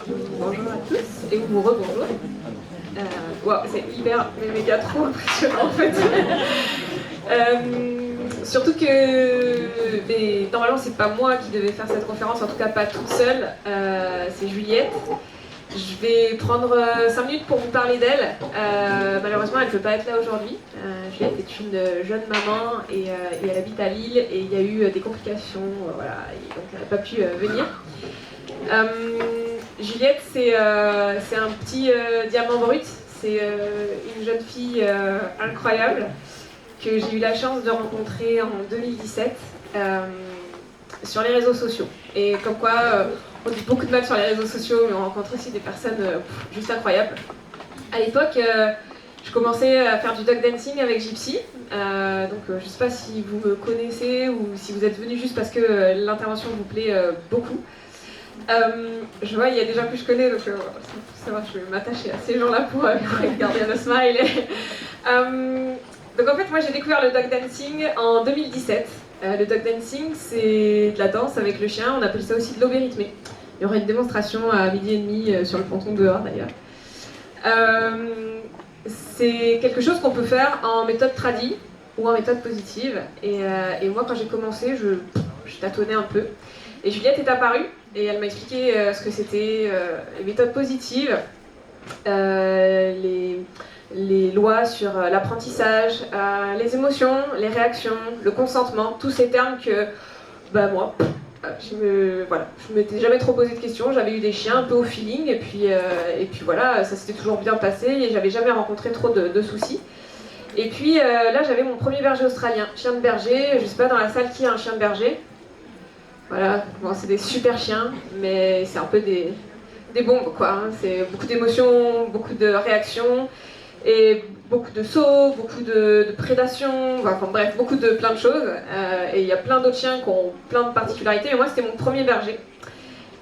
Bonjour à tous, et vous rebonjour. Wow, c'est hyper méga trop impressionnant en fait. Surtout que normalement c'est pas moi qui devais faire cette conférence, en tout cas pas toute seule, c'est Juliette. Je vais prendre 5 minutes pour vous parler d'elle. Malheureusement elle ne peut pas être là aujourd'hui. Juliette est une jeune maman et elle habite à Lille et il y a eu des complications, voilà, et donc elle n'a pas pu venir. Juliette, c'est un petit diamant brut, c'est une jeune fille incroyable que j'ai eu la chance de rencontrer en 2017 sur les réseaux sociaux. Et comme quoi, on dit beaucoup de mal sur les réseaux sociaux, mais on rencontre aussi des personnes juste incroyables. À l'époque, je commençais à faire du dog dancing avec Gypsy, donc je ne sais pas si vous me connaissez ou si vous êtes venu juste parce que l'intervention vous plaît beaucoup. Je vois, il y a des gens que je connais, donc ça va, je vais m'attacher à ces gens-là pour garder le smile. Donc en fait, moi j'ai découvert le dog dancing en 2017. Le dog dancing, c'est de la danse avec le chien, on appelle ça aussi de l'obé rythmé. Il y aura une démonstration à 12h30 sur le ponton dehors d'ailleurs. C'est quelque chose qu'on peut faire en méthode tradie ou en méthode positive. Et moi, quand j'ai commencé, je tâtonnais un peu. Et Juliette est apparue et elle m'a expliqué ce que c'était les méthodes positives, les lois sur l'apprentissage, les émotions, les réactions, le consentement, tous ces termes que moi, je m'étais jamais trop posé de questions, j'avais eu des chiens un peu au feeling et puis voilà, ça s'était toujours bien passé et j'avais jamais rencontré trop de soucis. Et puis là j'avais mon premier berger australien, chien de berger, je sais pas dans la salle qui a un chien de berger. Voilà, bon, c'est des super chiens, mais c'est un peu des bombes quoi, hein. C'est beaucoup d'émotions, beaucoup de réactions et beaucoup de sauts, beaucoup de prédation, enfin bref, plein de choses. Et il y a plein d'autres chiens qui ont plein de particularités, mais moi c'était mon premier berger.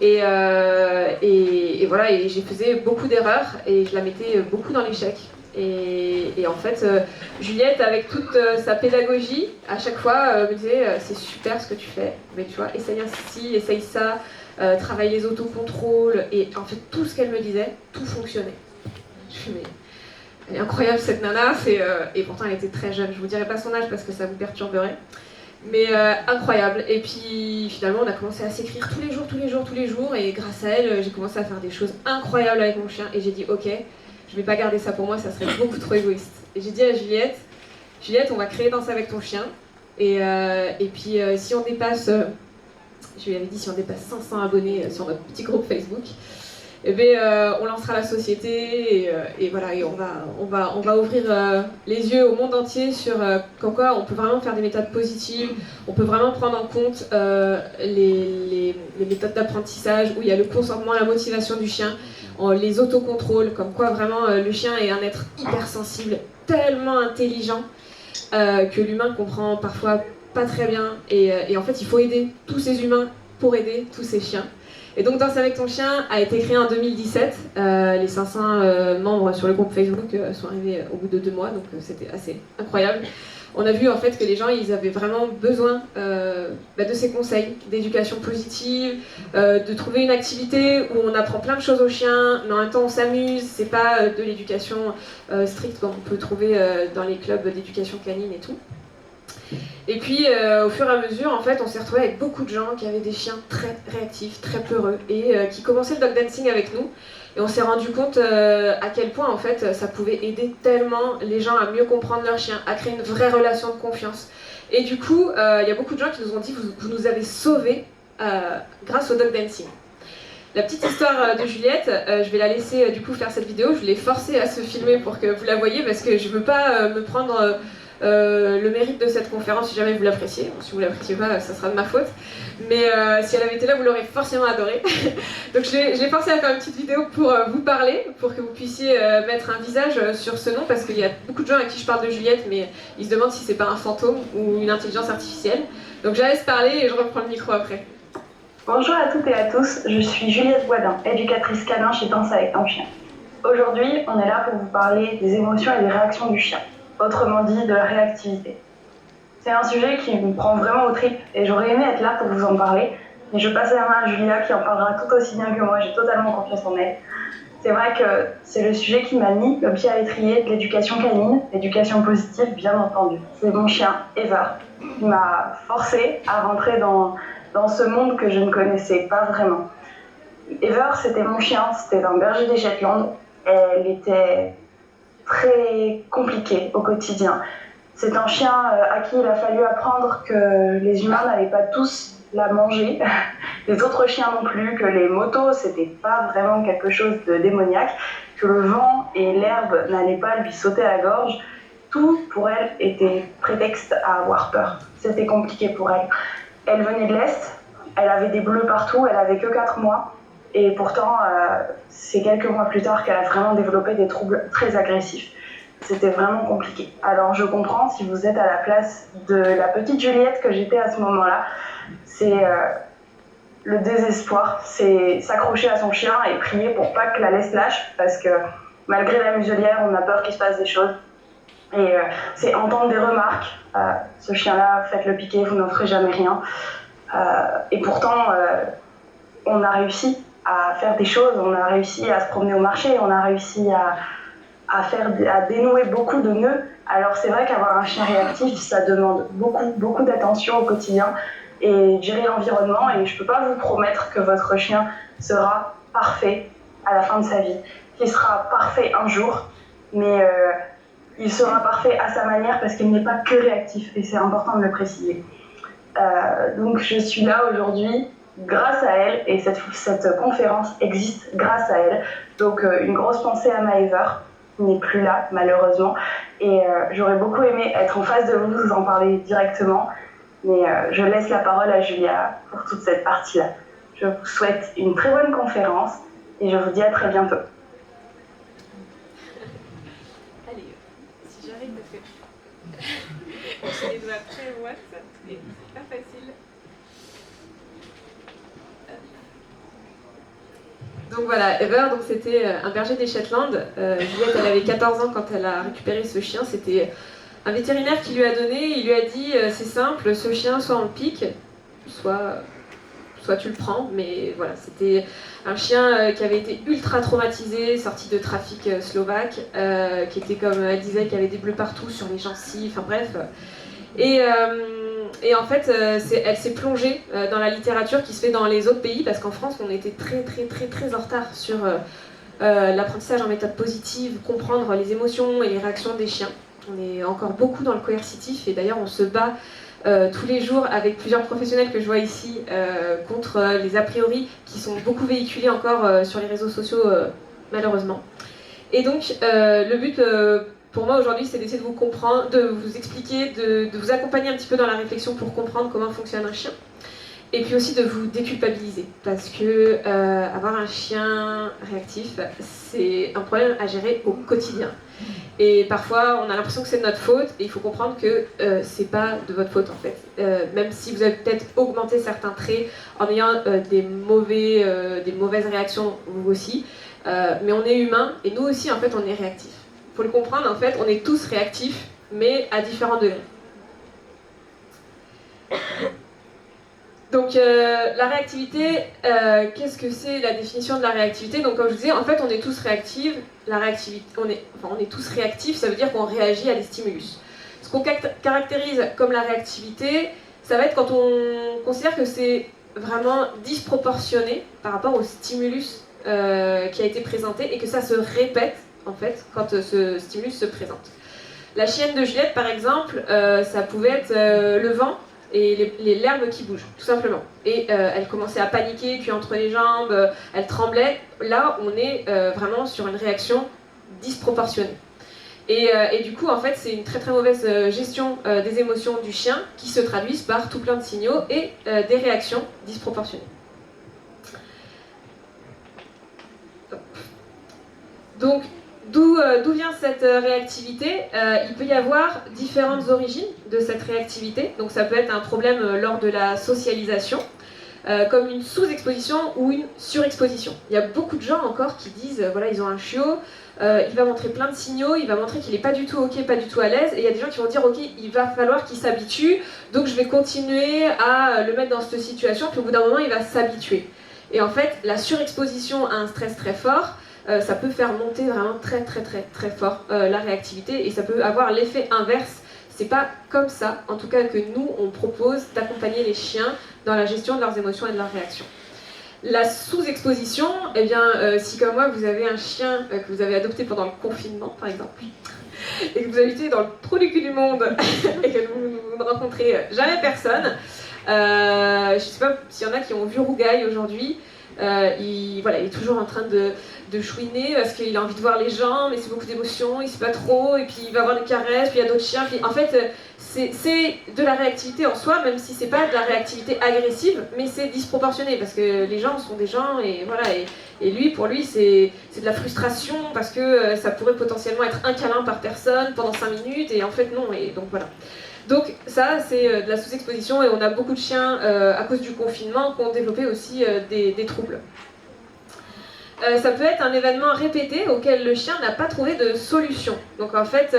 Et voilà, et j'ai faisais beaucoup d'erreurs et je la mettais beaucoup dans l'échec. Et en fait, Juliette, avec toute sa pédagogie, à chaque fois me disait c'est super ce que tu fais, mais tu vois, essaye ainsi, essaye ça, travaille les autocontrôles. Et en fait, tout ce qu'elle me disait, tout fonctionnait. Je suis mais elle est incroyable cette nana, et pourtant elle était très jeune. Je vous dirai pas son âge parce que ça vous perturberait. Mais incroyable. Et puis finalement, on a commencé à s'écrire tous les jours. Et grâce à elle, j'ai commencé à faire des choses incroyables avec mon chien. Et j'ai dit, ok, je vais pas garder ça pour moi, ça serait beaucoup trop égoïste. Et j'ai dit à Juliette, on va créer Danse avec ton chien. Et puis si on dépasse, je lui avais dit, si on dépasse 500 abonnés sur notre petit groupe Facebook, eh bien, on lancera la société et voilà, et on va ouvrir les yeux au monde entier sur comme quoi on peut vraiment faire des méthodes positives, on peut vraiment prendre en compte les méthodes d'apprentissage où il y a le consentement, la motivation du chien, les autocontrôles, comme quoi vraiment le chien est un être hypersensible, tellement intelligent que l'humain comprend parfois pas très bien et en fait il faut aider tous ces humains pour aider tous ces chiens. Et donc Danse avec ton chien a été créé en 2017. Les 500 membres sur le groupe Facebook sont arrivés au bout de 2 mois, donc c'était assez incroyable. On a vu en fait que les gens ils avaient vraiment besoin de ces conseils d'éducation positive, de trouver une activité où on apprend plein de choses aux chiens, mais en même temps on s'amuse. C'est pas de l'éducation stricte comme on peut trouver dans les clubs d'éducation canine et tout. Et puis au fur et à mesure, en fait, on s'est retrouvé avec beaucoup de gens qui avaient des chiens très réactifs, très peureux, et qui commençaient le dog dancing avec nous. Et on s'est rendu compte à quel point en fait ça pouvait aider tellement les gens à mieux comprendre leur chien, à créer une vraie relation de confiance. Et du coup, il y a beaucoup de gens qui nous ont dit vous nous avez sauvés grâce au dog dancing. La petite histoire de Juliette, je vais la laisser du coup faire cette vidéo. Je l'ai forcée à se filmer pour que vous la voyez parce que je veux pas me prendre le mérite de cette conférence si jamais vous l'appréciez. Bon, si vous l'appréciez pas, ça sera de ma faute. Mais si elle avait été là, vous l'aurez forcément adorée. Donc je l'ai forcé à faire une petite vidéo pour vous parler, pour que vous puissiez mettre un visage sur ce nom, parce qu'il y a beaucoup de gens à qui je parle de Juliette, mais ils se demandent si c'est pas un fantôme ou une intelligence artificielle. Donc je la laisse parler et je reprends le micro après. Bonjour à toutes et à tous, je suis Juliette Boisdin, éducatrice canin chez Danse avec ton chien. Aujourd'hui, on est là pour vous parler des émotions et des réactions du chien, autrement dit de la réactivité. C'est un sujet qui me prend vraiment aux tripes et j'aurais aimé être là pour vous en parler, Mais je passe la main à Julia qui en parlera tout aussi bien que moi, j'ai totalement confiance en elle. C'est vrai que c'est le sujet qui m'a mis le pied à l'étrier de l'éducation canine, l'éducation positive bien entendu. C'est mon chien, Ever, qui m'a forcé à rentrer dans ce monde que je ne connaissais pas vraiment. Ever, c'était mon chien, c'était un berger des Shetland. Elle était très compliquée au quotidien. C'est un chien à qui il a fallu apprendre que les humains n'allaient pas tous la manger, les autres chiens non plus, que les motos c'était pas vraiment quelque chose de démoniaque, que le vent et l'herbe n'allaient pas lui sauter à la gorge. Tout pour elle était prétexte à avoir peur. C'était compliqué pour elle. Elle venait de l'Est, elle avait des bleus partout, elle avait que 4 mois. Et pourtant, c'est quelques mois plus tard qu'elle a vraiment développé des troubles très agressifs. C'était vraiment compliqué. Alors je comprends si vous êtes à la place de la petite Juliette que j'étais à ce moment-là. C'est le désespoir, c'est s'accrocher à son chien et prier pour pas que la laisse lâche, parce que malgré la muselière, on a peur qu'il se passe des choses. Et c'est entendre des remarques. Ce chien-là, faites-le piquer, vous n'en ferez jamais rien. Et pourtant, on a réussi à faire des choses, on a réussi à se promener au marché, on a réussi à dénouer beaucoup de nœuds. Alors c'est vrai qu'avoir un chien réactif, ça demande beaucoup d'attention au quotidien et gérer l'environnement. Et je ne peux pas vous promettre que votre chien sera parfait à la fin de sa vie, qu'il sera parfait un jour, mais il sera parfait à sa manière parce qu'il n'est pas que réactif, et c'est important de le préciser. Donc je suis là aujourd'hui grâce à elle, et cette conférence existe grâce à elle. Donc une grosse pensée à Maëver, qui n'est plus là malheureusement, et j'aurais beaucoup aimé être en face de vous en parler directement, mais je laisse la parole à Julia pour toute cette partie-là. Je vous souhaite une très bonne conférence et je vous dis à très bientôt. Allez, si j'arrive parce que j'ai les doigts très moites et c'est pas facile. Donc voilà, Ever, donc c'était un berger des Shetland. Juliette, elle avait 14 ans quand elle a récupéré ce chien. C'était un vétérinaire qui lui a donné, il lui a dit c'est simple, ce chien, soit on le pique, soit tu le prends. Mais voilà, c'était un chien qui avait été ultra traumatisé, sorti de trafic slovaque, qui était, comme elle disait, qui avait des bleus partout sur les gencives, enfin bref. Et en fait, elle s'est plongée dans la littérature qui se fait dans les autres pays, parce qu'en France, on était très en retard sur l'apprentissage en méthode positive, comprendre les émotions et les réactions des chiens. On est encore beaucoup dans le coercitif, et d'ailleurs on se bat tous les jours avec plusieurs professionnels que je vois ici contre les a priori qui sont beaucoup véhiculés encore sur les réseaux sociaux malheureusement. Et donc le but pour moi aujourd'hui, c'est d'essayer de vous comprendre, de vous expliquer, de vous accompagner un petit peu dans la réflexion pour comprendre comment fonctionne un chien. Et puis aussi de vous déculpabiliser, parce que avoir un chien réactif, c'est un problème à gérer au quotidien. Et parfois, on a l'impression que c'est de notre faute, et il faut comprendre que c'est pas de votre faute en fait. Même si vous avez peut-être augmenté certains traits en ayant des mauvaises réactions vous aussi, mais on est humain, et nous aussi en fait on est réactifs. Faut le comprendre, en fait, on est tous réactifs, mais à différents degrés. Donc, la réactivité, qu'est-ce que c'est la définition de la réactivité? Donc, comme je vous disais, en fait, on est tous réactifs. On est tous réactifs, ça veut dire qu'on réagit à des stimulus. Ce qu'on caractérise comme la réactivité, ça va être quand on considère que c'est vraiment disproportionné par rapport au stimulus qui a été présenté et que ça se répète en fait, quand ce stimulus se présente. La chienne de Juliette, par exemple, ça pouvait être le vent et l'herbe qui bouge, tout simplement. Et elle commençait à paniquer, puis entre les jambes, elle tremblait. Là, on est vraiment sur une réaction disproportionnée. Et du coup, en fait, c'est une très mauvaise gestion des émotions du chien qui se traduisent par tout plein de signaux et des réactions disproportionnées. Donc, d'où vient cette réactivité? Il peut y avoir différentes origines de cette réactivité. Donc ça peut être un problème lors de la socialisation. comme une sous-exposition ou une surexposition. Il y a beaucoup de gens encore qui disent, voilà, ils ont un chiot, il va montrer plein de signaux, il va montrer qu'il n'est pas du tout ok, pas du tout à l'aise, et il y a des gens qui vont dire, ok, il va falloir qu'il s'habitue, donc je vais continuer à le mettre dans cette situation, puis au bout d'un moment, il va s'habituer. Et en fait, la surexposition à un stress très fort, ça peut faire monter vraiment très très très très fort la réactivité, et ça peut avoir l'effet inverse. C'est pas comme ça, en tout cas, que nous, on propose d'accompagner les chiens dans la gestion de leurs émotions et de leurs réactions. La sous-exposition, eh bien, si comme moi, vous avez un chien que vous avez adopté pendant le confinement, par exemple, et que vous habitez dans le trou du cul du monde, et que vous ne rencontrez jamais personne, je ne sais pas s'il y en a qui ont vu Rougail aujourd'hui, il est toujours en train de chouiner parce qu'il a envie de voir les gens, mais c'est beaucoup d'émotions, il ne sait pas trop, et puis il va avoir des caresses, puis il y a d'autres chiens. Puis, en fait, c'est de la réactivité en soi, même si c'est pas de la réactivité agressive, mais c'est disproportionné parce que les gens sont des gens, et voilà. Et lui, pour lui, c'est de la frustration parce que ça pourrait potentiellement être un câlin par personne pendant 5 minutes, et en fait non. Et donc voilà. Donc ça, c'est de la sous-exposition, et on a beaucoup de chiens, à cause du confinement, qui ont développé aussi des troubles. Ça peut être un événement répété auquel le chien n'a pas trouvé de solution. Donc en fait,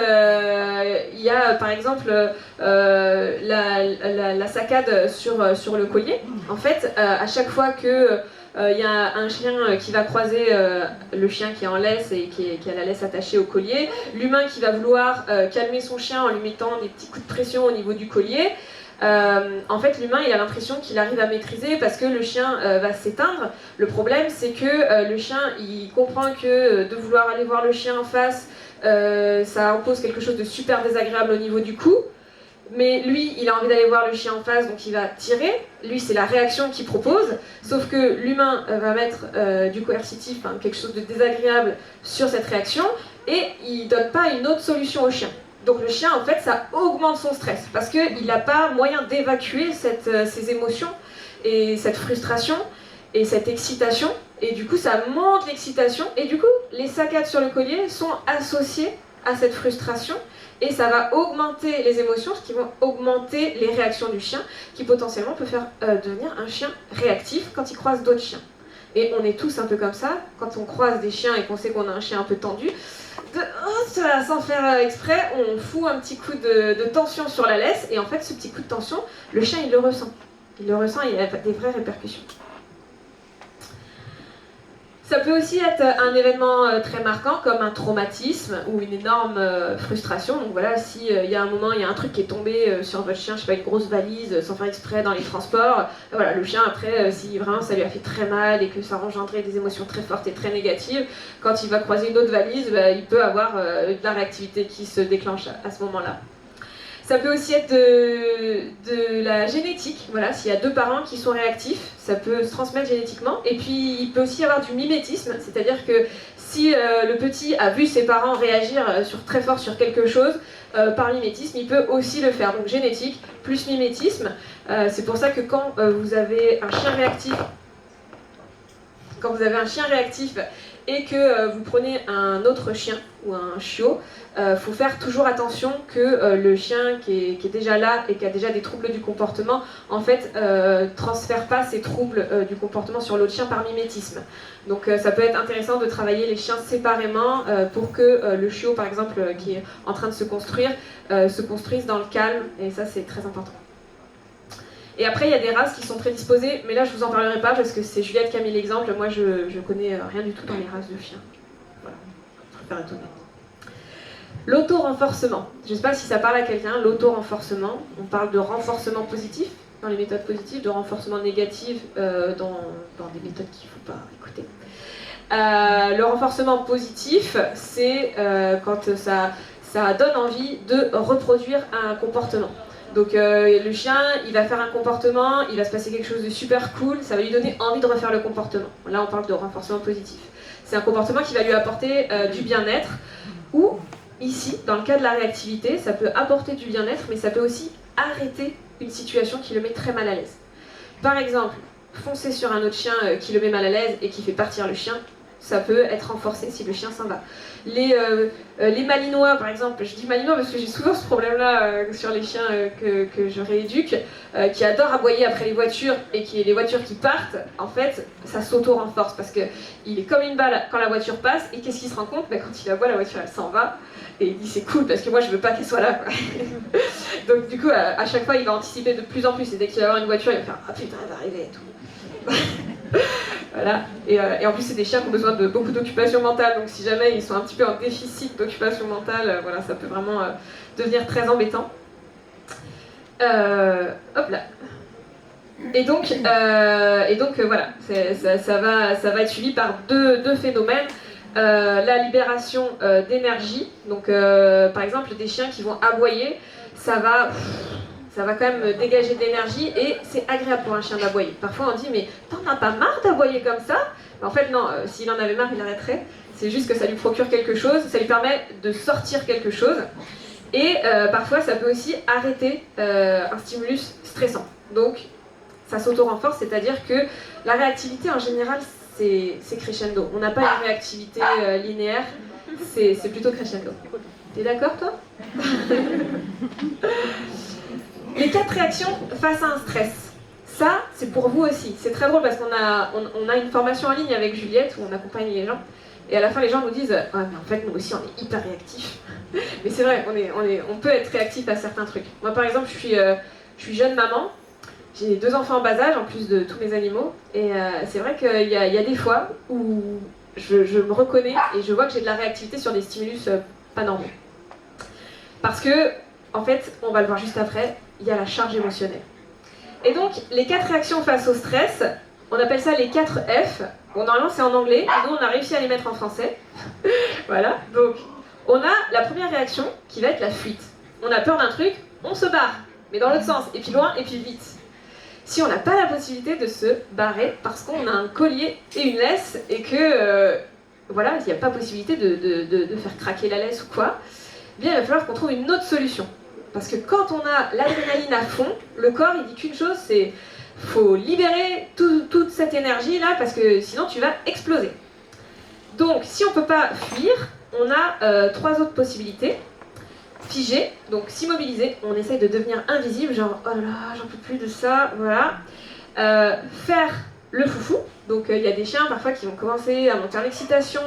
il y a par exemple la saccade sur le collier. En fait, à chaque fois que il y a un chien qui va croiser le chien qui est en laisse et qui a la laisse attachée au collier, l'humain qui va vouloir calmer son chien en lui mettant des petits coups de pression au niveau du collier. En fait, l'humain, il a l'impression qu'il arrive à maîtriser parce que le chien va s'éteindre. Le problème, c'est que le chien, il comprend que de vouloir aller voir le chien en face, ça impose quelque chose de super désagréable au niveau du cou. Mais lui, il a envie d'aller voir le chien en face, donc il va tirer. Lui, c'est la réaction qu'il propose. Sauf que l'humain va mettre du coercitif, quelque chose de désagréable sur cette réaction, et il ne donne pas une autre solution au chien. Donc le chien, en fait, ça augmente son stress parce qu'il n'a pas moyen d'évacuer ses émotions et cette frustration et cette excitation. Et du coup, ça monte l'excitation. Et du coup, les saccades sur le collier sont associées à cette frustration. Et ça va augmenter les émotions, ce qui va augmenter les réactions du chien, qui potentiellement peut faire devenir un chien réactif quand il croise d'autres chiens. Et on est tous un peu comme ça, quand on croise des chiens et qu'on sait qu'on a un chien un peu tendu, sans faire exprès, on fout un petit coup de tension sur la laisse, et en fait ce petit coup de tension, le chien il le ressent. Il le ressent et il a des vraies répercussions. Ça peut aussi être un événement très marquant comme un traumatisme ou une énorme frustration. Donc voilà, si il y a un moment, il y a un truc qui est tombé sur votre chien, je sais pas, une grosse valise sans faire exprès dans les transports, voilà, le chien après, si vraiment ça lui a fait très mal et que ça a engendré des émotions très fortes et très négatives, quand il va croiser une autre valise, il peut avoir de la réactivité qui se déclenche à ce moment-là. Ça peut aussi être de la génétique, voilà, s'il y a deux parents qui sont réactifs, ça peut se transmettre génétiquement. Et puis il peut aussi y avoir du mimétisme, c'est-à-dire que si le petit a vu ses parents réagir très fort sur quelque chose, par mimétisme, il peut aussi le faire. Donc génétique plus mimétisme, c'est pour ça que quand vous avez un chien réactif, et que vous prenez un autre chien ou un chiot, faut faire toujours attention que le chien qui est déjà là et qui a déjà des troubles du comportement, en fait, transfère pas ces troubles du comportement sur l'autre chien par mimétisme. Donc ça peut être intéressant de travailler les chiens séparément pour que le chiot, par exemple, qui est en train de se construire, se construise dans le calme, et ça c'est très important. Et après, il y a des races qui sont prédisposées, mais là, je vous en parlerai pas parce que c'est Juliette qui a mis l'exemple. Moi, je connais rien du tout dans les races de chiens. Voilà, je préfère être honnête. L'auto-renforcement. Je ne sais pas si ça parle à quelqu'un, l'auto-renforcement. On parle de renforcement positif dans les méthodes positives, de renforcement négatif dans des méthodes qu'il ne faut pas écouter. Le renforcement positif, c'est quand ça donne envie de reproduire un comportement. Donc le chien, il va faire un comportement, il va se passer quelque chose de super cool, ça va lui donner envie de refaire le comportement. Là, on parle de renforcement positif. C'est un comportement qui va lui apporter du bien-être, ou ici, dans le cas de la réactivité, ça peut apporter du bien-être, mais ça peut aussi arrêter une situation qui le met très mal à l'aise. Par exemple, foncer sur un autre chien qui le met mal à l'aise et qui fait partir le chien, ça peut être renforcé si le chien s'en va. Les malinois, par exemple, je dis malinois parce que j'ai souvent ce problème-là sur les chiens que je rééduque, qui adorent aboyer après les voitures et les voitures qui partent, en fait, ça s'auto-renforce parce qu'il est comme une balle quand la voiture passe et qu'est-ce qu'il se rend compte? Quand il aboie, la voiture elle s'en va et il dit c'est cool parce que moi je veux pas qu'elle soit là, quoi. Donc du coup, à chaque fois, il va anticiper de plus en plus et dès qu'il va avoir une voiture, il va faire ah putain, elle va arriver et tout. Voilà. Et en plus, c'est des chiens qui ont besoin de beaucoup d'occupation mentale, donc si jamais ils sont un petit peu en déficit d'occupation mentale, voilà, ça peut vraiment devenir très embêtant. Hop là. Et donc voilà, ça va être suivi par deux phénomènes. La libération d'énergie, donc par exemple des chiens qui vont aboyer, ça va quand même dégager de l'énergie et c'est agréable pour un chien d'aboyer. Parfois on dit mais t'en as pas marre d'aboyer comme ça? En fait non, s'il en avait marre il arrêterait, c'est juste que ça lui procure quelque chose, ça lui permet de sortir quelque chose et parfois ça peut aussi arrêter un stimulus stressant. Donc ça s'auto-renforce, c'est-à-dire que la réactivité en général c'est crescendo. On n'a pas une réactivité linéaire, c'est plutôt crescendo. T'es d'accord toi? Les 4 réactions face à un stress. Ça, c'est pour vous aussi. C'est très drôle parce qu'on a une formation en ligne avec Juliette où on accompagne les gens. Et à la fin, les gens nous disent « Ah, mais en fait, nous aussi, on est hyper réactifs. » Mais c'est vrai, on peut être réactif à certains trucs. Moi, par exemple, je suis jeune maman. J'ai 2 enfants en bas âge, en plus de tous mes animaux. Et c'est vrai qu'il y a des fois où je me reconnais et je vois que j'ai de la réactivité sur des stimulus pas normaux. Parce que, en fait, on va le voir juste après, il y a la charge émotionnelle. Et donc, les 4 réactions face au stress, on appelle ça les 4 F. Bon, normalement, c'est en anglais, et nous, on a réussi à les mettre en français. Voilà, donc, on a la première réaction qui va être la fuite. On a peur d'un truc, on se barre, mais dans l'autre sens, et puis loin, et puis vite. Si on n'a pas la possibilité de se barrer parce qu'on a un collier et une laisse, et que, voilà, il n'y a pas possibilité de faire craquer la laisse ou quoi, eh bien, il va falloir qu'on trouve une autre solution. Parce que quand on a l'adrénaline à fond, le corps il dit qu'une chose, c'est faut libérer toute cette énergie là parce que sinon tu vas exploser. Donc si on ne peut pas fuir, on a 3 autres possibilités. Figer, donc s'immobiliser, on essaye de devenir invisible, genre oh là là, j'en peux plus de ça, voilà. Faire le foufou, donc il y a des chiens parfois qui vont commencer à monter en excitation,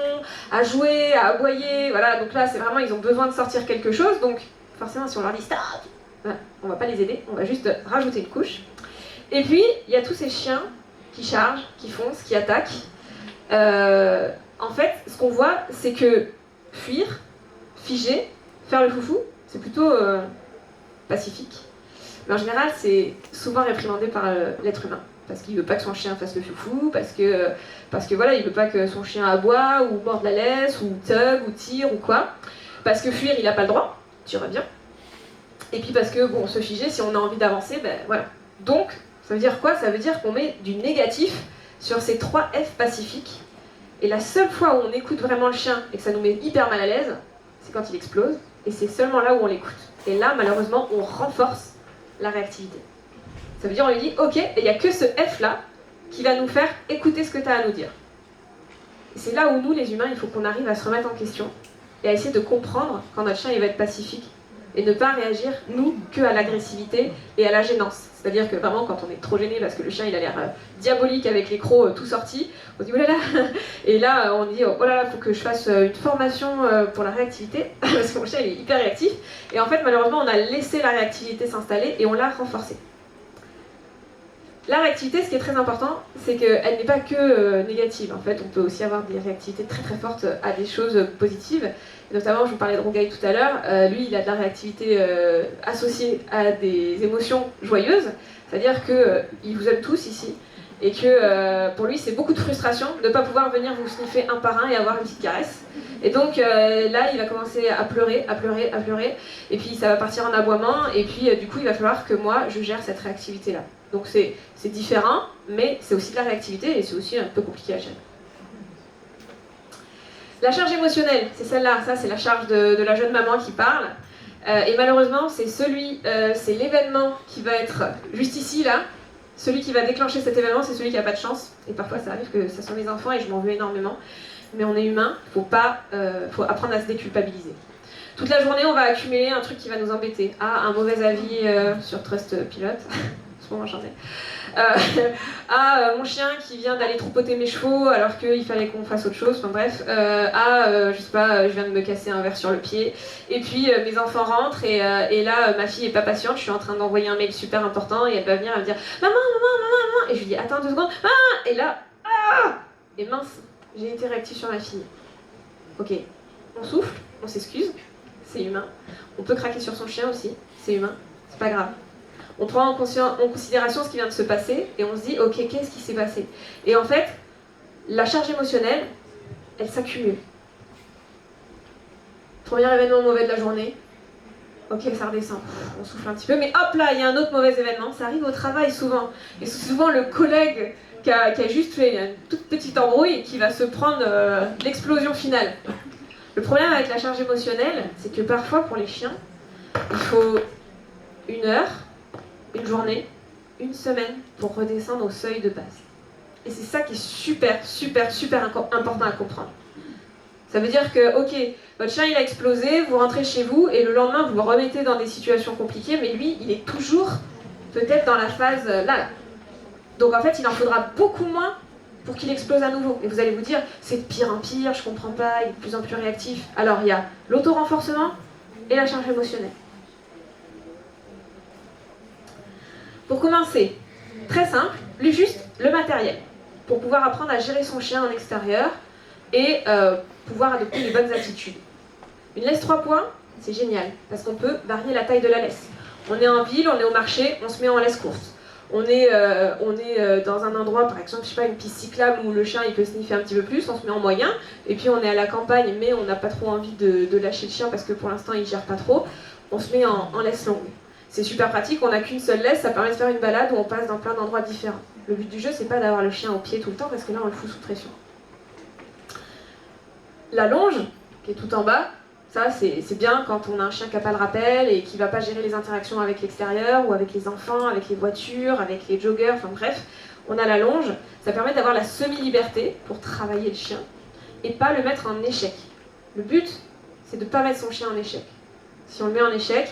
à jouer, à aboyer, voilà, donc là c'est vraiment ils ont besoin de sortir quelque chose, donc forcément si on leur dit stop, on va pas les aider, on va juste rajouter une couche. Et puis il y a tous ces chiens qui chargent, qui foncent, qui attaquent. En fait, ce qu'on voit, c'est que fuir, figer, faire le foufou, c'est plutôt pacifique. Mais en général, c'est souvent réprimandé par l'être humain. Parce qu'il veut pas que son chien fasse le foufou, parce que voilà, il veut pas que son chien aboie, ou morde la laisse, ou tug, ou tire, ou quoi. Parce que fuir, il a pas le droit, tu reviens. Et puis parce que, bon, se figer, si on a envie d'avancer, ben voilà. Donc, ça veut dire quoi? Ça veut dire qu'on met du négatif sur ces 3 F pacifiques. Et la seule fois où on écoute vraiment le chien, et que ça nous met hyper mal à l'aise, c'est quand il explose. Et c'est seulement là où on l'écoute. Et là, malheureusement, on renforce la réactivité. Ça veut dire, on lui dit, ok, et il n'y a que ce F-là qui va nous faire écouter ce que tu as à nous dire. Et c'est là où nous, les humains, il faut qu'on arrive à se remettre en question et à essayer de comprendre quand notre chien il va être pacifique et ne pas réagir, nous, que à l'agressivité et à la gênance. C'est-à-dire que vraiment, quand on est trop gêné parce que le chien il a l'air diabolique avec les crocs tout sortis, on dit, oh là là. Et là, on dit, oh là là, il faut que je fasse une formation pour la réactivité, parce que mon chien il est hyper réactif. Et en fait, malheureusement, on a laissé la réactivité s'installer et on l'a renforcée. La réactivité, ce qui est très important, c'est qu'elle n'est pas que négative. En fait, on peut aussi avoir des réactivités très très fortes à des choses positives. Et notamment, je vous parlais de Rougail tout à l'heure. Lui, il a de la réactivité associée à des émotions joyeuses. C'est-à-dire qu'il vous aime tous ici. Et que pour lui, c'est beaucoup de frustration de ne pas pouvoir venir vous sniffer un par un et avoir une petite caresse. Et donc là, il va commencer à pleurer, à pleurer, à pleurer. Et puis ça va partir en aboiement. Et puis du coup, il va falloir que moi, je gère cette réactivité-là. Donc c'est différent, mais c'est aussi de la réactivité et c'est aussi un peu compliqué à gérer. La charge émotionnelle, c'est celle-là. Ça, c'est la charge de la jeune maman qui parle. Et malheureusement, c'est l'événement qui va être juste ici, là. Celui qui va déclencher cet événement, c'est celui qui n'a pas de chance. Et parfois, ça arrive que ce sont les enfants et je m'en veux énormément. mais on est humain, faut apprendre à se déculpabiliser. Toute la journée, on va accumuler un truc qui va nous embêter. Ah, un mauvais avis sur Trustpilot, en ce moment j'en ai. Mon chien qui vient d'aller troupoter mes chevaux alors qu'il fallait qu'on fasse autre chose, enfin bref. Je sais pas, je viens de me casser un verre sur le pied. Et puis mes enfants rentrent et là, ma fille est pas patiente, je suis en train d'envoyer un mail super important et elle va venir, elle va me dire maman, maman, maman, et je lui dis attends 2 secondes, et là, et mince, j'ai été réactive sur ma fille. Ok, on souffle, on s'excuse, c'est humain. On peut craquer sur son chien aussi, c'est humain, c'est pas grave. On prend en considération ce qui vient de se passer et on se dit ok, qu'est-ce qui s'est passé? Et en fait, la charge émotionnelle, elle s'accumule. Premier événement mauvais de la journée, ok, ça redescend, on souffle un petit peu, mais hop là, il y a un autre mauvais événement, ça arrive au travail souvent. Et c'est souvent le collègue qui a juste fait une toute petite embrouille et qui va se prendre l'explosion finale. Le problème avec la charge émotionnelle, c'est que parfois pour les chiens, il faut 1 heure, 1 journée, 1 semaine pour redescendre au seuil de base. Et c'est ça qui est super, super, super important à comprendre. Ça veut dire que, ok, votre chien il a explosé, vous rentrez chez vous et le lendemain vous le remettez dans des situations compliquées, mais lui il est toujours peut-être dans la phase là. Donc en fait il en faudra beaucoup moins pour qu'il explose à nouveau. Et vous allez vous dire, c'est de pire en pire, je comprends pas, il est de plus en plus réactif. Alors il y a l'auto-renforcement et la charge émotionnelle. Pour commencer, très simple, juste le matériel, pour pouvoir apprendre à gérer son chien en extérieur et pouvoir adopter les bonnes attitudes. Une laisse 3 points, c'est génial, parce qu'on peut varier la taille de la laisse. On est en ville, on est au marché, on se met en laisse courte. On est dans un endroit, par exemple, je sais pas, une piste cyclable où le chien il peut sniffer un petit peu plus, on se met en moyen. Et puis on est à la campagne, mais on n'a pas trop envie de lâcher le chien parce que pour l'instant il gère pas trop. On se met en laisse longue. C'est super pratique, on n'a qu'une seule laisse, ça permet de faire une balade où on passe dans plein d'endroits différents. Le but du jeu, c'est pas d'avoir le chien au pied tout le temps parce que là on le fout sous pression. La longe, qui est tout en bas, ça c'est bien quand on a un chien qui n'a pas le rappel et qui ne va pas gérer les interactions avec l'extérieur ou avec les enfants, avec les voitures, avec les joggers, enfin bref, on a la longe, ça permet d'avoir la semi-liberté pour travailler le chien et pas le mettre en échec. Le but, c'est de ne pas mettre son chien en échec. Si on le met en échec,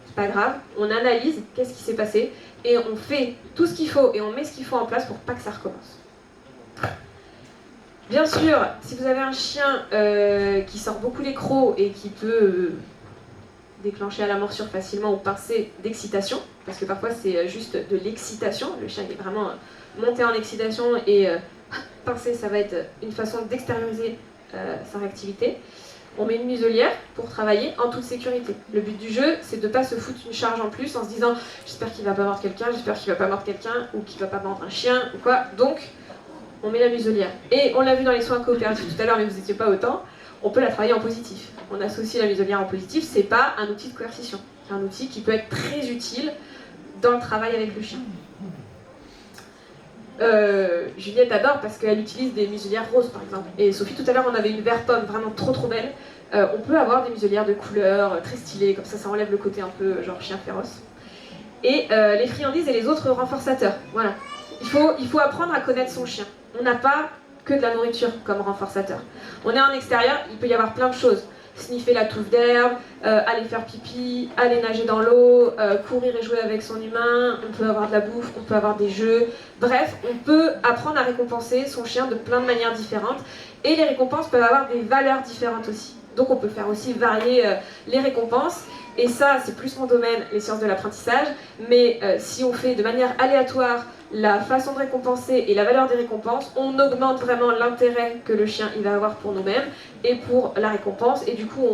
c'est pas grave, on analyse qu'est-ce qui s'est passé et on fait tout ce qu'il faut et on met ce qu'il faut en place pour pas que ça recommence. Bien sûr, si vous avez un chien qui sort beaucoup les crocs et qui peut déclencher à la morsure facilement ou pincer d'excitation, parce que parfois c'est juste de l'excitation, le chien est vraiment monté en excitation et pincer ça va être une façon d'extérioriser sa réactivité. On met une muselière pour travailler en toute sécurité. Le but du jeu, c'est de ne pas se foutre une charge en plus en se disant j'espère qu'il ne va pas mordre quelqu'un, j'espère qu'il ne va pas mordre quelqu'un ou qu'il ne va pas mordre un chien ou quoi. Donc, on met la muselière. Et on l'a vu dans les soins coopératifs tout à l'heure, mais vous n'étiez pas autant, on peut la travailler en positif. On associe la muselière en positif, c'est pas un outil de coercition. C'est un outil qui peut être très utile dans le travail avec le chien. Juliette adore parce qu'elle utilise des muselières roses par exemple. Et Sophie, tout à l'heure, on avait une vert pomme vraiment trop belle. On peut avoir des muselières de couleur très stylées, comme ça enlève le côté un peu genre chien féroce. Et les friandises et les autres renforçateurs. Voilà. Il faut apprendre à connaître son chien. On n'a pas que de la nourriture comme renforçateur. On est en extérieur, il peut y avoir plein de choses. Sniffer la touffe d'herbe, aller faire pipi, aller nager dans l'eau, courir et jouer avec son humain, on peut avoir de la bouffe, on peut avoir des jeux. Bref, on peut apprendre à récompenser son chien de plein de manières différentes. Et les récompenses peuvent avoir des valeurs différentes aussi. Donc on peut faire aussi varier les récompenses. Et ça, c'est plus mon domaine, les sciences de l'apprentissage. Mais si on fait de manière aléatoire la façon de récompenser et la valeur des récompenses, on augmente vraiment l'intérêt que le chien il va avoir pour nous-mêmes et pour la récompense. Et du coup,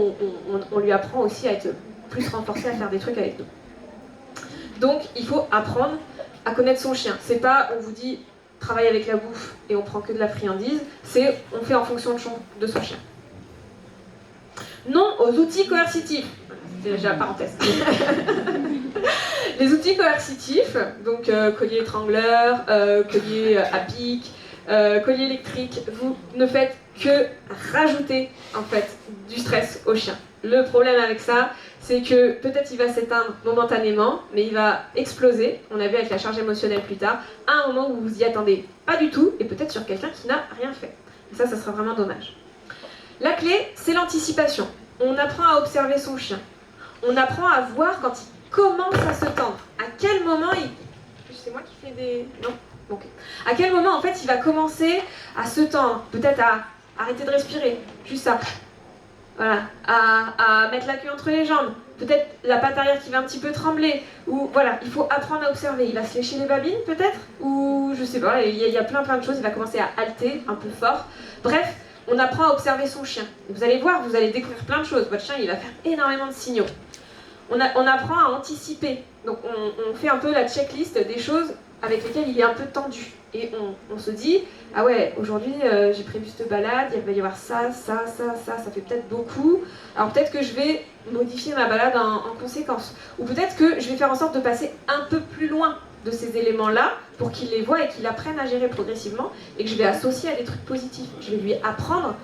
on lui apprend aussi à être plus renforcé, à faire des trucs avec nous. Donc, il faut apprendre à connaître son chien. C'est pas, on vous dit, travaille avec la bouffe et on prend que de la friandise. C'est, on fait en fonction de son chien. Non aux outils coercitifs. C'est déjà la parenthèse. Les outils coercitifs, donc collier étrangleur, collier à pic, collier électrique, vous ne faites que rajouter en fait du stress au chien. Le problème avec ça, c'est que peut-être il va s'éteindre momentanément, mais il va exploser, on a vu avec la charge émotionnelle plus tard, à un moment où vous y attendez pas du tout, et peut-être sur quelqu'un qui n'a rien fait. Et ça sera vraiment dommage. La clé, c'est l'anticipation. On apprend à observer son chien. On apprend à voir quand il commence à se tendre. À quel moment il... C'est moi qui fais des... Non. Ok. À quel moment, en fait, il va commencer à se tendre. Peut-être à arrêter de respirer. Juste ça. Voilà. À mettre la queue entre les jambes. Peut-être la patte arrière qui va un petit peu trembler. Ou voilà, il faut apprendre à observer. Il va se lécher les babines, peut-être. Ou je sais pas, il y a plein de choses. Il va commencer à halter un peu fort. Bref, on apprend à observer son chien. Vous allez voir, vous allez découvrir plein de choses. Votre chien, il va faire énormément de signaux. On apprend à anticiper. Donc on fait un peu la checklist des choses avec lesquelles il est un peu tendu. Et on se dit, ah ouais, aujourd'hui j'ai prévu cette balade, il va y avoir ça fait peut-être beaucoup. Alors peut-être que je vais modifier ma balade en conséquence. Ou peut-être que je vais faire en sorte de passer un peu plus loin de ces éléments-là pour qu'il les voit et qu'il apprenne à gérer progressivement et que je vais associer à des trucs positifs. Je vais lui apprendre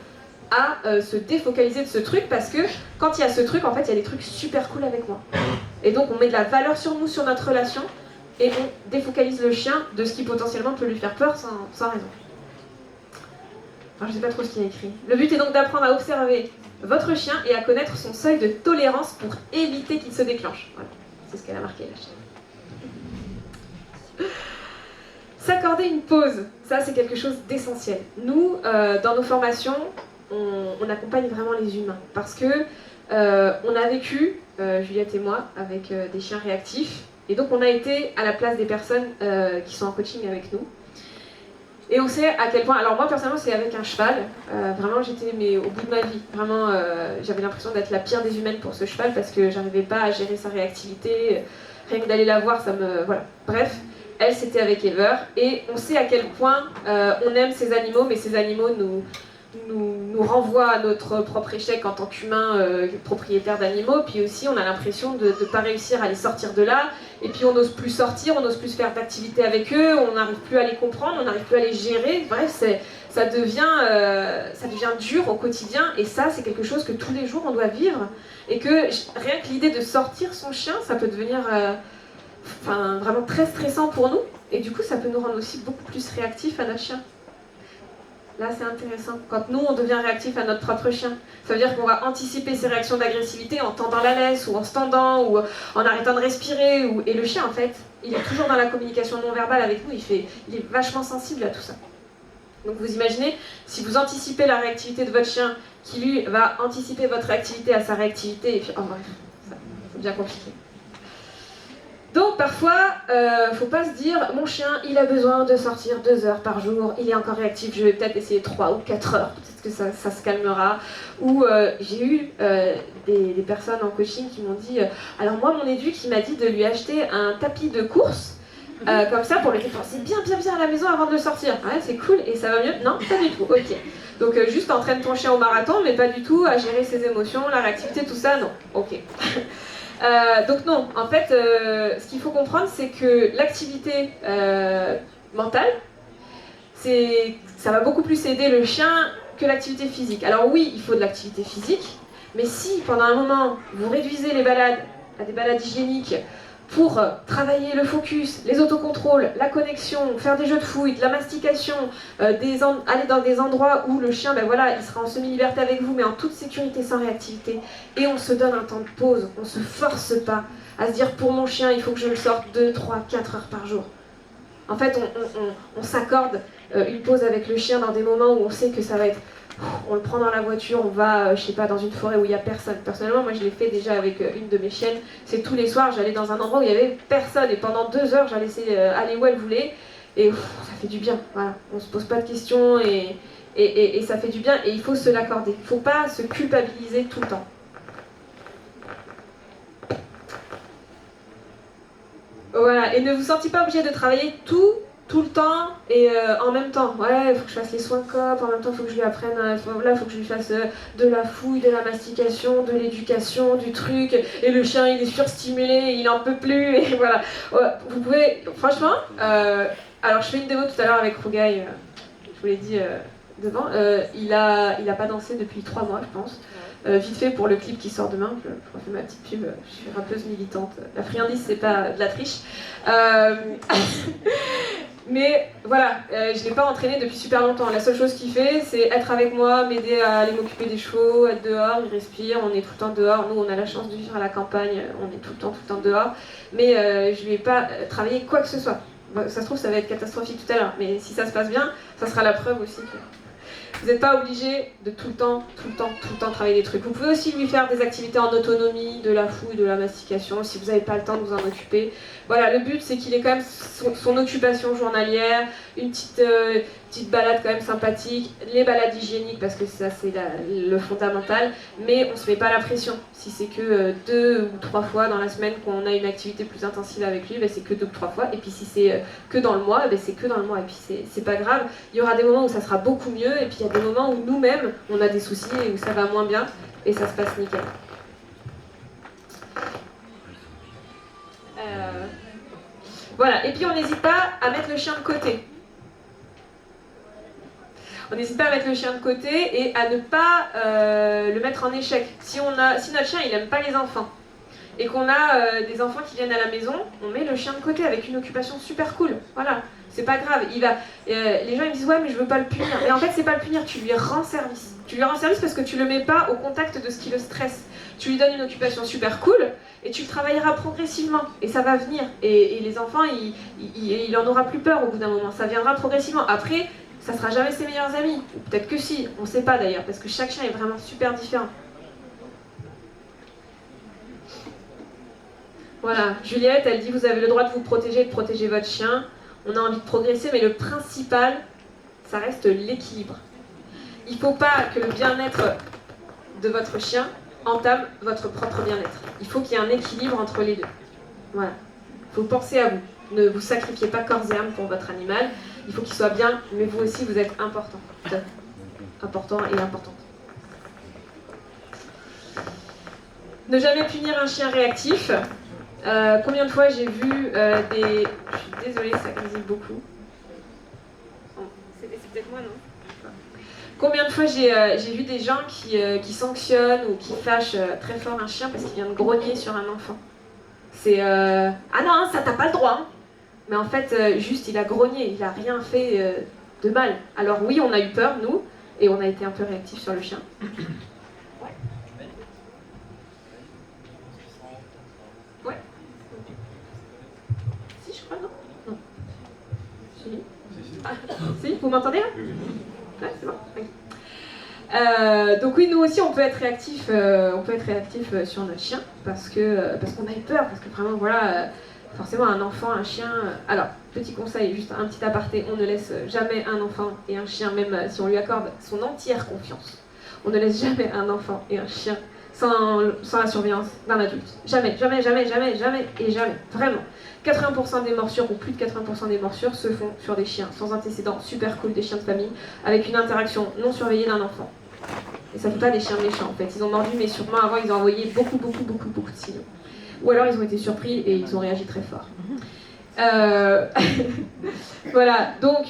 à se défocaliser de ce truc parce que quand il y a ce truc, en fait, il y a des trucs super cool avec moi. Et donc on met de la valeur sur nous, sur notre relation, et on défocalise le chien de ce qui potentiellement peut lui faire peur sans raison. Alors, je sais pas trop ce qu'il y a écrit. Le but est donc d'apprendre à observer votre chien et à connaître son seuil de tolérance pour éviter qu'il se déclenche. Voilà, c'est ce qu'elle a marqué la chienne. S'accorder une pause, ça c'est quelque chose d'essentiel. Nous, dans nos formations, on accompagne vraiment les humains parce que on a vécu, Juliette et moi, avec des chiens réactifs. Et donc on a été à la place des personnes qui sont en coaching avec nous. Et on sait à quel point... Alors moi personnellement c'est avec un cheval. Vraiment j'étais au bout de ma vie. Vraiment j'avais l'impression d'être la pire des humaines pour ce cheval parce que j'arrivais pas à gérer sa réactivité. Rien que d'aller la voir ça me... Voilà. Bref, elle c'était avec Ever. Et on sait à quel point on aime ces animaux, mais ces animaux nous renvoie à notre propre échec en tant qu'humain propriétaire d'animaux, puis aussi on a l'impression de ne pas réussir à les sortir de là, et puis on n'ose plus sortir, on n'ose plus faire d'activités avec eux, on n'arrive plus à les comprendre, on n'arrive plus à les gérer, bref, ça devient dur au quotidien, et ça c'est quelque chose que tous les jours on doit vivre, et que rien que l'idée de sortir son chien, ça peut devenir vraiment très stressant pour nous, et du coup ça peut nous rendre aussi beaucoup plus réactifs à notre chien. Là, c'est intéressant. Quand nous, on devient réactif à notre propre chien, ça veut dire qu'on va anticiper ses réactions d'agressivité en tendant la laisse, ou en se tendant, ou en arrêtant de respirer. Et le chien, en fait, il est toujours dans la communication non verbale avec nous, il est vachement sensible à tout ça. Donc vous imaginez, si vous anticipez la réactivité de votre chien, qui lui va anticiper votre réactivité à sa réactivité, et puis, oh bref, c'est bien compliqué. Donc parfois, faut pas se dire, mon chien, il a besoin de sortir 2 heures par jour, il est encore réactif, je vais peut-être essayer 3 ou 4 heures, peut-être que ça se calmera. Ou j'ai eu des personnes en coaching qui m'ont dit, alors moi, mon éduc, il m'a dit de lui acheter un tapis de course, comme ça, pour le dépenser bien à la maison avant de le sortir. Ouais, c'est cool, et ça va mieux? Non, pas du tout, ok. Donc juste entraîne ton chien au marathon, mais pas du tout à gérer ses émotions, la réactivité, tout ça, non, ok. Donc non, en fait, ce qu'il faut comprendre, c'est que l'activité mentale, ça va beaucoup plus aider le chien que l'activité physique. Alors oui, il faut de l'activité physique, mais si pendant un moment, vous réduisez les balades à des balades hygiéniques pour travailler le focus, les autocontrôles, la connexion, faire des jeux de fouille, de la mastication, aller dans des endroits où le chien, il sera en semi-liberté avec vous, mais en toute sécurité, sans réactivité, et on se donne un temps de pause, on se force pas à se dire pour mon chien, il faut que je le sorte 2, 3, 4 heures par jour. En fait, on s'accorde une pause avec le chien dans des moments où on sait que ça va être... On le prend dans la voiture, on va, je sais pas, dans une forêt où il n'y a personne. Personnellement, moi je l'ai fait déjà avec une de mes chiennes. C'est tous les soirs, j'allais dans un endroit où il n'y avait personne. Et pendant 2 heures, j'allais laisser aller où elle voulait. Et ça fait du bien, voilà. On se pose pas de questions et ça fait du bien. Et il faut se l'accorder. Il ne faut pas se culpabiliser tout le temps. Voilà, et ne vous sentez pas obligé de travailler tout le temps et en même temps. Ouais, il faut que je fasse les soins cop, en même temps il faut que je lui apprenne, là il faut que je lui fasse de la fouille, de la mastication, de l'éducation, du truc, et le chien il est surstimulé, il n'en peut plus, et voilà. Ouais, vous pouvez, franchement, alors je fais une démo tout à l'heure avec Rougaï, je vous l'ai dit devant, il a pas dansé depuis 3 mois je pense. Vite fait pour le clip qui sort demain, je refais ma petite pub, je suis rappeuse militante. La friandise, c'est pas de la triche. Mais voilà, je ne l'ai pas entraîné depuis super longtemps. La seule chose qu'il fait, c'est être avec moi, m'aider à aller m'occuper des chevaux, être dehors, il respire, on est tout le temps dehors. Nous, on a la chance de vivre à la campagne, on est tout le temps dehors. Mais je ne lui ai pas travaillé quoi que ce soit. Bon, ça se trouve, ça va être catastrophique tout à l'heure, mais si ça se passe bien, ça sera la preuve aussi que vous n'êtes pas obligé de tout le temps travailler des trucs. Vous pouvez aussi lui faire des activités en autonomie, de la fouille, de la mastication, si vous n'avez pas le temps de vous en occuper. Voilà, le but c'est qu'il ait quand même son occupation journalière, une petite balade quand même sympathique, les balades hygiéniques parce que ça c'est le fondamental, mais on ne se met pas la pression. Si c'est que 2 ou 3 fois dans la semaine qu'on a une activité plus intensive avec lui, ben c'est que 2 ou 3 fois, et puis si c'est que dans le mois, ben c'est que dans le mois, et puis c'est pas grave. Il y aura des moments où ça sera beaucoup mieux, et puis il y a des moments où nous-mêmes on a des soucis et où ça va moins bien, et ça se passe nickel. Voilà, et puis on n'hésite pas à mettre le chien de côté. On n'hésite pas à mettre le chien de côté et à ne pas le mettre en échec. Si notre chien il n'aime pas les enfants et qu'on a des enfants qui viennent à la maison, on met le chien de côté avec une occupation super cool. Voilà, c'est pas grave. Les gens ils me disent ouais mais je veux pas le punir. Mais en fait c'est pas le punir, tu lui rends service. Tu lui rends service parce que tu le mets pas au contact de ce qui le stresse. Tu lui donnes une occupation super cool et tu le travailleras progressivement et ça va venir. Et les enfants il en aura plus peur au bout d'un moment. Ça viendra progressivement. Après ça sera jamais ses meilleurs amis. Ou peut-être que si, on sait pas d'ailleurs parce que chaque chien est vraiment super différent. Voilà, Juliette, elle dit vous avez le droit de vous protéger et de protéger votre chien. On a envie de progresser, mais le principal, ça reste l'équilibre. Il ne faut pas que le bien-être de votre chien entame votre propre bien-être. Il faut qu'il y ait un équilibre entre les deux. Voilà. Il faut penser à vous. Ne vous sacrifiez pas corps et âme pour votre animal. Il faut qu'il soit bien, mais vous aussi, vous êtes important. Important et importante. Ne jamais punir un chien réactif. Combien de fois j'ai vu des... Je suis désolée, ça grésille beaucoup. C'est peut-être moi, non? Combien de fois j'ai vu des gens qui sanctionnent ou qui fâchent très fort un chien parce qu'il vient de grogner sur un enfant. C'est ah non, ça t'as pas le droit. Hein. Mais en fait, juste il a grogné, il a rien fait de mal. Alors oui, on a eu peur, nous, et on a été un peu réactifs sur le chien. Ouais. Ouais. Si, je crois, non? Non. Si. Ah, si, vous m'entendez là? Ouais, c'est bon. Okay. Donc oui, nous aussi, on peut être réactif sur notre chien parce qu'on a eu peur, parce que vraiment, voilà, forcément, un enfant, un chien... Alors, petit conseil, juste un petit aparté, on ne laisse jamais un enfant et un chien, même si on lui accorde son entière confiance, on ne laisse jamais un enfant et un chien sans la surveillance d'un adulte. Jamais, jamais, jamais, jamais, jamais et jamais. Vraiment. 80% des morsures, ou plus de 80% des morsures, se font sur des chiens sans antécédents, super cool, des chiens de famille, avec une interaction non surveillée d'un enfant. Et ça ne fait pas des chiens méchants, en fait. Ils ont mordu, mais sûrement avant, ils ont envoyé beaucoup de signaux. Ou alors, ils ont été surpris et ils ont réagi très fort. Voilà, donc,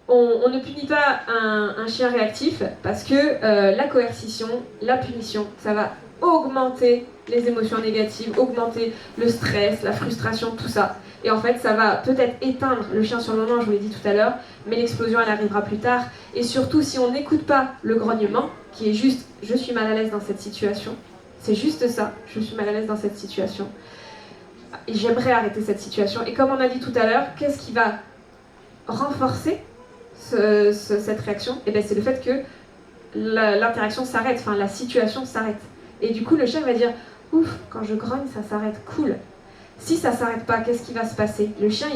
on ne punit pas un chien réactif parce que la coercition, la punition, ça va augmenter les émotions négatives, augmenter le stress, la frustration, tout ça. Et en fait, ça va peut-être éteindre le chien sur le moment, je vous l'ai dit tout à l'heure, mais l'explosion, elle arrivera plus tard. Et surtout, si on n'écoute pas le grognement, qui est juste « je suis mal à l'aise dans cette situation », c'est juste ça, « je suis mal à l'aise dans cette situation ». Et j'aimerais arrêter cette situation. Et comme on a dit tout à l'heure, qu'est-ce qui va renforcer cette réaction? Et bien, c'est le fait que l'interaction s'arrête, enfin la situation s'arrête. Et du coup, le chien va dire « ouf, quand je grogne, ça s'arrête, cool ». Si ça s'arrête pas, qu'est-ce qui va se passer? Le chien,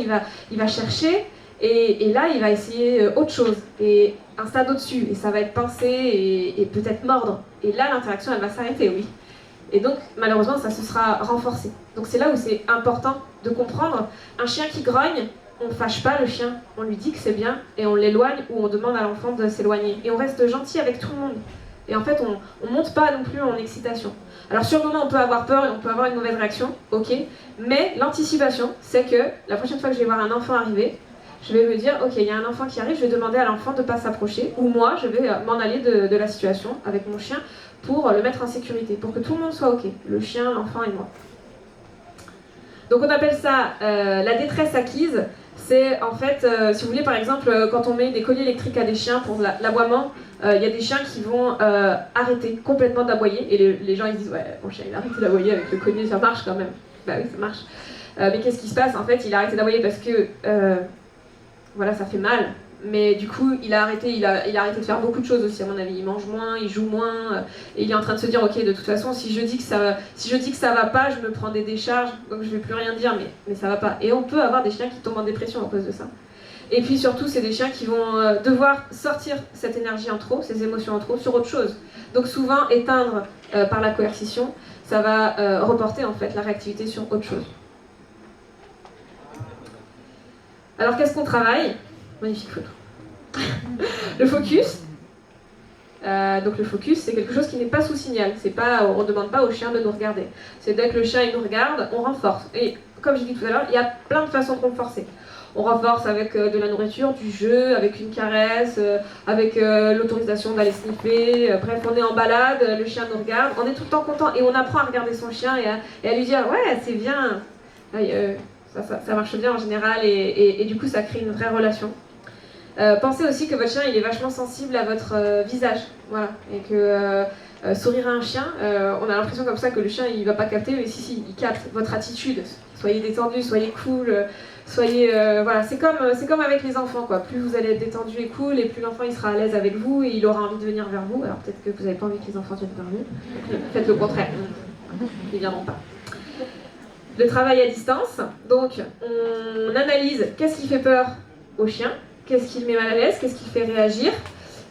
il va chercher et là, il va essayer autre chose, et un stade au-dessus, et ça va être pincer et peut-être mordre. Et là, l'interaction, elle va s'arrêter, oui. Et donc, malheureusement, ça se sera renforcé. Donc c'est là où c'est important de comprendre. Un chien qui grogne, on ne fâche pas le chien, on lui dit que c'est bien, et on l'éloigne ou on demande à l'enfant de s'éloigner. Et on reste gentil avec tout le monde. Et en fait, on ne monte pas non plus en excitation. Alors sur le moment, on peut avoir peur et on peut avoir une mauvaise réaction, ok. Mais l'anticipation, c'est que la prochaine fois que je vais voir un enfant arriver, je vais me dire, ok, il y a un enfant qui arrive, je vais demander à l'enfant de ne pas s'approcher, ou moi, je vais m'en aller de la situation avec mon chien pour le mettre en sécurité, pour que tout le monde soit ok, le chien, l'enfant et moi. Donc on appelle ça la détresse acquise. C'est en fait, si vous voulez, par exemple, quand on met des colliers électriques à des chiens pour l'aboiement, il y a des chiens qui vont arrêter complètement d'aboyer. Et les gens ils se disent, ouais, mon chien il a arrêté d'aboyer avec le collier, ça marche quand même. Bah oui, ça marche. Mais qu'est-ce qui se passe? En fait, il a arrêté d'aboyer parce que, voilà, ça fait mal. Mais du coup, il a arrêté de faire beaucoup de choses aussi, à mon avis. Il mange moins, il joue moins, et il est en train de se dire, ok, de toute façon, si je dis que ça va pas, je me prends des décharges, donc je vais plus rien dire, mais ça va pas. Et on peut avoir des chiens qui tombent en dépression à cause de ça. Et puis surtout, c'est des chiens qui vont devoir sortir cette énergie en trop, ces émotions en trop, sur autre chose. Donc souvent, éteindre par la coercition, ça va reporter en fait la réactivité sur autre chose. Alors qu'est-ce qu'on travaille? Magnifique photo. Le focus. Donc le focus, c'est quelque chose qui n'est pas sous signal. C'est pas, on ne demande pas au chien de nous regarder. C'est dès que le chien il nous regarde, on renforce. Et comme j'ai dit tout à l'heure, il y a plein de façons de renforcer. On renforce avec de la nourriture, du jeu, avec une caresse, avec l'autorisation d'aller sniffer. Bref, on est en balade, le chien nous regarde, on est tout le temps content et on apprend à regarder son chien et à lui dire ouais, c'est bien. Ça marche bien en général et du coup ça crée une vraie relation. Pensez aussi que votre chien il est vachement sensible à votre visage, voilà, et que sourire à un chien, on a l'impression comme ça que le chien il va pas capter, mais si, il capte votre attitude. Soyez détendu, soyez cool, soyez voilà, c'est comme avec les enfants quoi. Plus vous allez être détendu et cool, et plus l'enfant il sera à l'aise avec vous et il aura envie de venir vers vous. Alors peut-être que vous n'avez pas envie que les enfants viennent vers vous, donc faites le contraire, ils viendront pas. Le travail à distance, donc on analyse qu'est-ce qui fait peur au chien. Qu'est-ce qui le met mal à l'aise, qu'est-ce qui le fait réagir,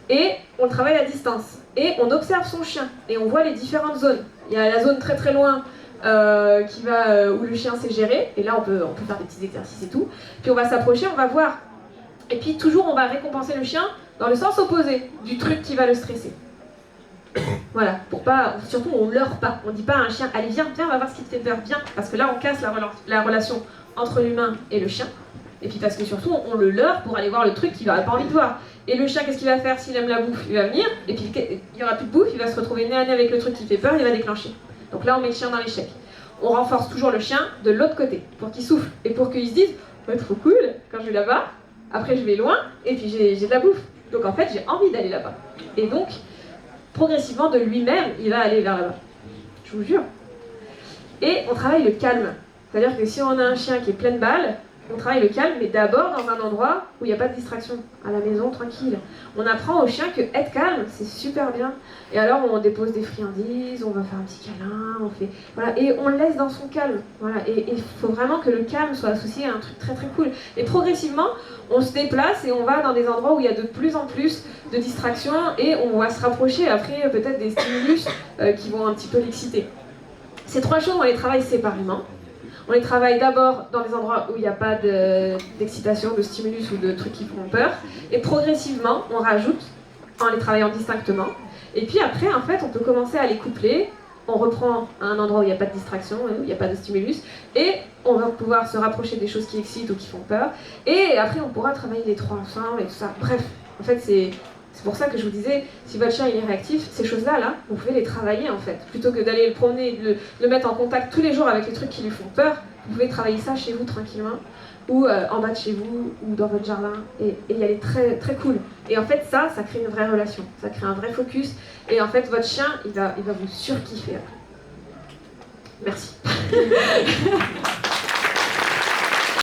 et on le travaille à distance. Et on observe son chien, et on voit les différentes zones. Il y a la zone très très loin où le chien sait gérer, et là on peut faire des petits exercices et tout. Puis on va s'approcher, on va voir. Et puis toujours on va récompenser le chien dans le sens opposé du truc qui va le stresser. Voilà, pour pas, surtout on leurre pas. On dit pas à un chien, allez viens, on va voir ce qui te fait peur, viens. Parce que là on casse la relation entre l'humain et le chien. Et puis parce que surtout, on le leurre pour aller voir le truc qu'il n'aurait pas envie de voir. Et le chien, qu'est-ce qu'il va faire s'il aime la bouffe? Il va venir, et puis il n'y aura plus de bouffe, il va se retrouver nez à nez avec le truc qui fait peur, il va déclencher. Donc là, on met le chien dans l'échec. On renforce toujours le chien de l'autre côté, pour qu'il souffle, et pour qu'il se dise, ouais, trop cool, quand je vais là-bas, après je vais loin, et puis j'ai de la bouffe. Donc en fait, j'ai envie d'aller là-bas. Et donc, progressivement, de lui-même, il va aller vers là-bas. Je vous jure. Et on travaille le calme. C'est-à-dire que si on a un chien qui est plein de balles, on travaille le calme, mais d'abord dans un endroit où il n'y a pas de distraction, à la maison, tranquille. On apprend au chien que être calme, c'est super bien. Et alors on dépose des friandises, on va faire un petit câlin, on fait... Voilà, et on le laisse dans son calme. Voilà, et il faut vraiment que le calme soit associé à un truc très très cool. Et progressivement, on se déplace et on va dans des endroits où il y a de plus en plus de distractions et on va se rapprocher après peut-être des stimulus qui vont un petit peu l'exciter. Ces trois choses, on les travaille séparément. On les travaille d'abord dans des endroits où il n'y a pas d'excitation, de stimulus ou de trucs qui font peur. Et progressivement, on rajoute en les travaillant distinctement. Et puis après, en fait, on peut commencer à les coupler. On reprend à un endroit où il n'y a pas de distraction, où il n'y a pas de stimulus. Et on va pouvoir se rapprocher des choses qui excitent ou qui font peur. Et après, on pourra travailler les trois ensemble et tout ça. Bref, en fait, c'est pour ça que je vous disais, si votre chien il est réactif, ces choses-là, vous pouvez les travailler en fait. Plutôt que d'aller le promener, le mettre en contact tous les jours avec les trucs qui lui font peur, vous pouvez travailler ça chez vous tranquillement, ou en bas de chez vous, ou dans votre jardin, et y aller très, très cool. Et en fait, ça crée une vraie relation, ça crée un vrai focus, et en fait, votre chien, il va vous surkiffer. Merci.